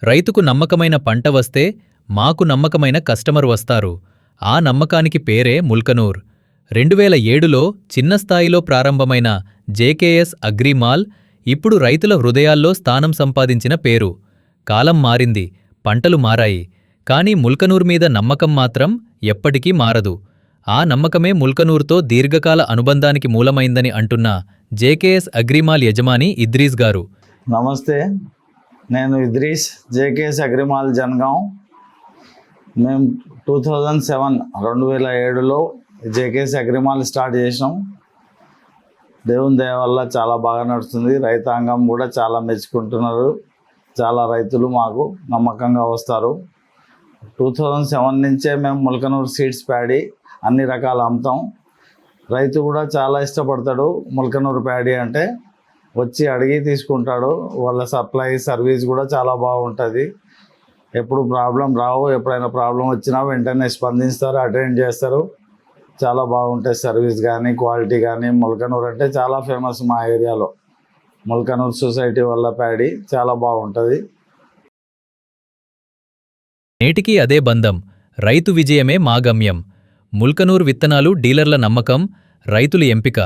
రైతుకు నమ్మకమైన పంట వస్తే మాకు నమ్మకమైన కస్టమర్ వస్తారు. ఆ నమ్మకానికి పేరే ముల్కనూర్. 2007లో చిన్న స్థాయిలో ప్రారంభమైన జేకేఎస్ అగ్రిమాల్ ఇప్పుడు రైతుల హృదయాల్లో స్థానం సంపాదించిన పేరు. కాలం మారింది, పంటలు మారాయి, కానీ ముల్కనూర్ మీద నమ్మకం మాత్రం ఎప్పటికీ మారదు. ఆ నమ్మకమే ముల్కనూర్తో దీర్ఘకాల అనుబంధానికి మూలమైందని అంటున్న జేకేఎస్ అగ్రిమాల్ యజమాని ఇద్రీస్ గారు. నమస్తే, నేను ఇద్రీస్, జేకేఎస్ అగ్రిమాల్ జనగాం. మేము 2007లో జేకేఎస్ అగ్రిమాల్ స్టార్ట్ చేసినాం. దేవుని దయ వల్ల చాలా బాగా నడుస్తుంది. రైతాంగం కూడా చాలా మెచ్చుకుంటున్నారు. చాలా రైతులు మాకు నమ్మకంగా వస్తారు. 2007 నుంచే మేము ముల్కనూర్ సీడ్స్ ప్యాడీ అన్ని రకాలు అమ్ముతాం. రైతు కూడా చాలా ఇష్టపడతాడు. ముల్కనూర్ ప్యాడీ అంటే వచ్చి అడిగి తీసుకుంటాడు. వాళ్ళ సప్లై సర్వీస్ కూడా చాలా బాగుంటుంది. ఎప్పుడు ప్రాబ్లం రావు. ఎప్పుడైనా ప్రాబ్లం వచ్చినా వెంటనే స్పందిస్తారు, అటెండ్ చేస్తారు. చాలా బాగుంటుంది సర్వీస్ కానీ క్వాలిటీ కానీ. ముల్కనూర్ అంటే చాలా ఫేమస్ మా ఏరియాలో. ముల్కనూర్ సొసైటీ వల్ల ప్యాడీ చాలా బాగుంటుంది. నేటికీ అదే బంధం. రైతు విజయమే మా గమ్యం. ముల్కనూర్ విత్తనాలు డీలర్ల నమ్మకం, రైతుల ఎంపిక.